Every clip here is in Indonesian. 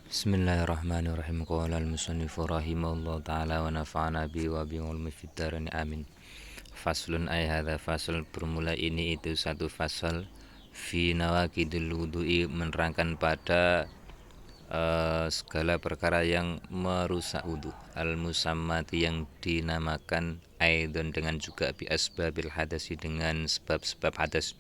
Bismillahirrahmanirrahim. Qala al-musannifu rahimahullah ta'ala wa nafa'ana bi wa bi ulmi fid dharain amin. Faslun ay hadza fasl, bermula ini itu satu fasal fi nawaqidil wudu'i, menerangkan pada segala perkara yang merusak wudu, al-musammati yang dinamakan aidon dengan juga bi asbabil hadasi dengan sebab-sebab hadas.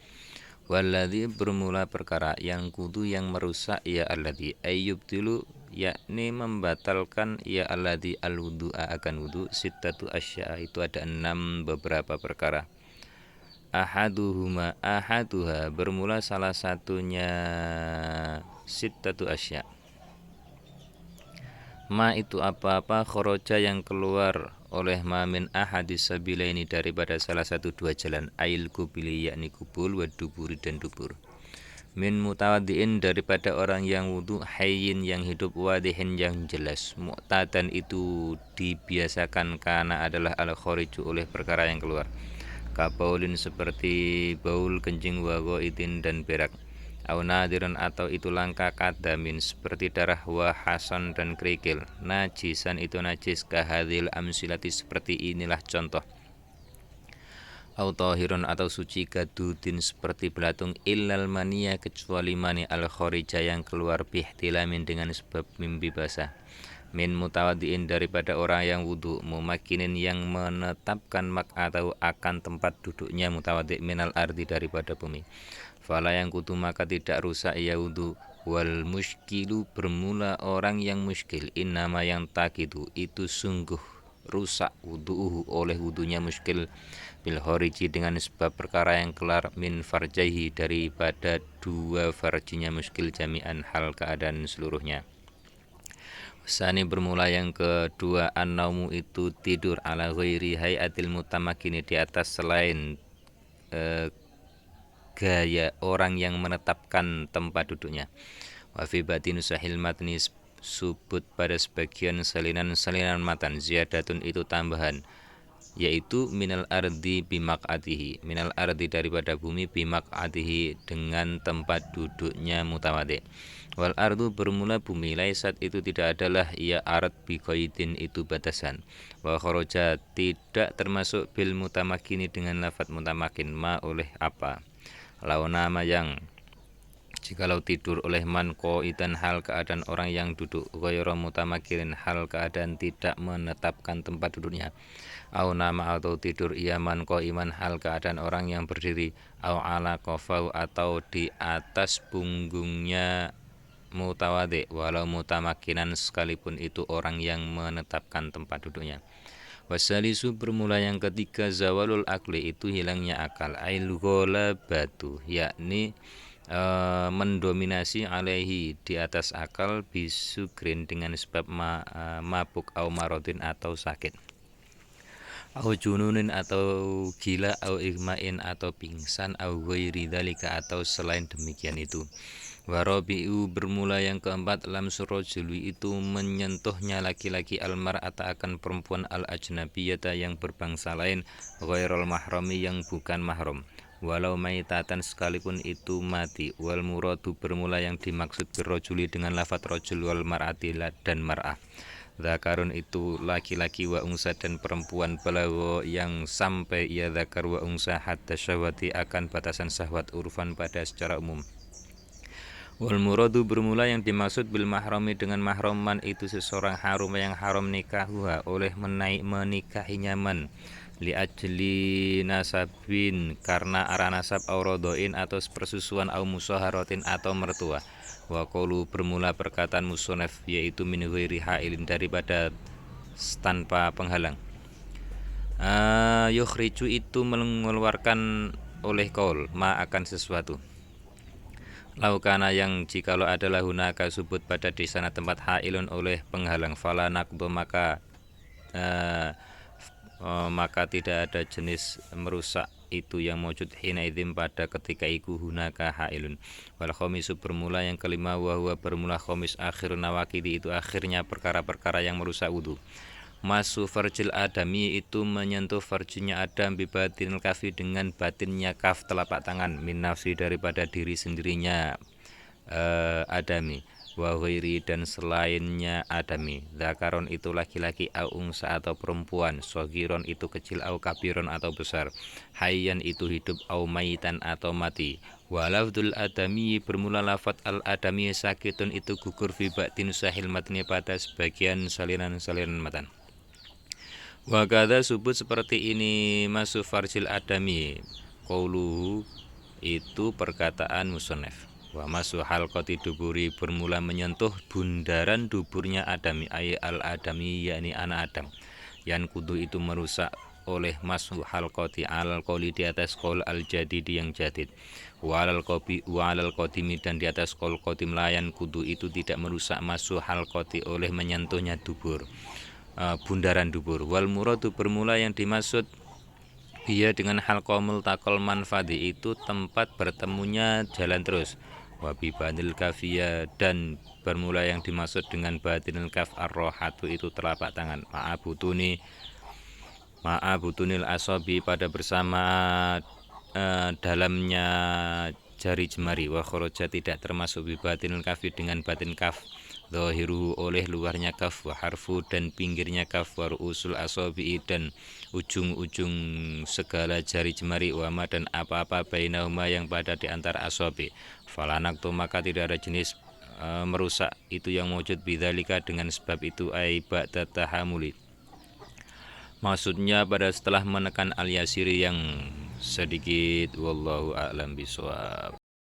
Walladzi, bermula perkara yang kudu yang merusak ya alladzi ayyub dulu, yakni membatalkan ya alladzi al-wudu'a akan wudu, sittatu asya, itu ada 6 beberapa perkara. Ahaduha, bermula salah satunya sittatu asya. Ma itu apa-apa khoroja yang keluar oleh ma min ahadis sabilaini, daripada salah satu dua jalan, ail kubili yakni kubul, wa duburi dan dubur. Min mutawaddiin, daripada orang yang wudu, hayyin yang hidup, wadihin yang jelas, mu'tadan itu dibiasakan, karena adalah al khoriju oleh perkara yang keluar, kabaulin seperti baul, kencing, wa ghaidin dan berak, au nadiran atau itu langka, kadamin seperti darah, wa hasan dan kerikil, najisan itu najis, kahadil amsilati seperti inilah contoh, au tahirun atau suci, kadudin seperti belatung, illal mania kecuali mani al kharija yang keluar, bihtilamin dengan sebab mimpi basah, min mutawaddiin daripada orang yang wudu, mumakinin yang menetapkan atau akan tempat duduknya mutawaddi, minal ardi daripada bumi, fala yang kudu maka tidak rusak ia wudu. Wal muskilu, bermula orang yang muskil, innama yang takidu itu sungguh rusak wudu'uhu oleh wudunya muskil, bil khoriji dengan sebab perkara yang keluar, min farjaihi daripada dua farjinya muskil, jami'an hal keadaan seluruhnya. Sani, bermula yang kedua, an-naumu itu tidur, ala ghairi hayatil mutamakini di atas selain gaya orang yang menetapkan tempat duduknya. Wa fi batin sahil matni, subut pada sebagian salinan matan, ziyadatun itu tambahan, yaitu minal ardi bimak'atihi, minal ardi daripada bumi, bimak'atihi dengan tempat duduknya mutawaddi. Wal ardu, bermula bumi, laisat itu tidak adalah ia ard biqaidin itu batasan, wa kharaja tidak termasuk bil mutamakini dengan lafadz mutamakin, ma oleh apa, launama yang jikalau tidur oleh man qaidan hal keadaan orang yang duduk, ghairu mutamakirin hal keadaan tidak menetapkan tempat duduknya, au nama atau tidur ia man qaiman hal keadaan orang yang berdiri, au ala qafau atau di atas punggungnya mutawaddi, walau mutamakinan sekalipun itu orang yang menetapkan tempat duduknya. Wasalisu, bermula yang ketiga, zawalul akli itu hilangnya akal, ail ghalabatu yakni mendominasi, alaihi di atas akal, bisugrin dengan sebab mabuk, au marodin atau sakit, au jununin atau gila, au igmain atau pingsan, au ghairi dzalika atau selain demikian itu. Warabi'u, bermula yang keempat, lamsur rajuli itu menyentuhnya laki-laki, almar'ata akan perempuan, al ajnabiyata yang berbangsa lain, ghairul mahrami yang bukan mahram, walau maitatan sekalipun itu mati. Wal muradu, bermula yang dimaksud birrajuli dengan lafadz rajul, wal mar'ati dan mar'ah, zakarun itu laki-laki, wa unsa dan perempuan, balago yang sampai ia zakar wa unsa hatta syahwati akan batasan syahwat, urfan pada secara umum. Wal muradu, bermula yang dimaksud bil mahrami dengan mahraman itu seseorang harum yang haram nikahuha oleh menikahinya man, li ajli nasabin karena arah nasab, au rodoin atau persusuan, au musaharatin atau mertua. Wa qaulu, bermula perkataan musonef yaitu min ghairi hailin daripada tanpa penghalang. Yukhriju itu mengeluarkan oleh qaul, ma akan sesuatu. Laukana yang jikalau adalah hunaka subut pada di sana tempat hailun oleh penghalang, fala naqdu maka tidak ada jenis merusak itu yang mewujud hina idzin pada ketika iku hunaka hailun. Wal khamisu, bermula yang kelima, wa huwa bermula khamis, akhirun nawaqidi itu akhirnya perkara-perkara yang merusak wudu. Masu farjil adami itu menyentuh farjinya Adam, bibatinil kafi dengan batinnya kaf telapak tangan, min nafsi daripada diri sendirinya adami, wa ghairi dan selainnya adami. Dzakaron itu laki-laki, au unsa atau perempuan, shagiron itu kecil, au kabiron atau besar, hayyan itu hidup, au maitan atau mati. Wa lafdzul adami bermula lafat al adami sakitun itu gugur fi ba'din sahil matni pada sebagian salinan-salinan matan. Wa kadza subut seperti ini masuk farsil adami qauluhu itu perkataan musannaf. Wa masu halqati duburi bermula menyentuh bundaran duburnya adami ay al adami yakni anak Adam. Yang kudu itu merusak oleh masu halqati al qoli di atas qol al jadidi yang jadid. Wa alal qadimi dan di atas qol qadim layan kudu itu tidak merusak masu halqati oleh menyentuhnya dubur. Bundaran dubur. Wal muradu bermula yang dimaksud dia dengan halqa multaqal manfadi itu tempat bertemunya jalan terus. Wabi banil kafiyah dan bermula yang dimaksud dengan batinil kaf ar-rohatu itu telapak tangan ma'abutunil asobi pada bersama dalamnya jari jemari. Wa kharaja tidak termasuk bi batinil kafi dengan batin kaf zahiruhu oleh luarnya kaf, wa harfu dan pinggirnya kaf, wa ru'usul asobi dan ujung-ujung segala jari jemari, wama dan apa-apa bainahuma yang pada di antara asobi. Falanak tu maka tidak ada jenis merusak itu yang wujud bidzalika dengan sebab itu ai ba'da tahamuli. Maksudnya pada setelah menekan al-yasiri yang sedikit. Wallahu a'lam bishawab.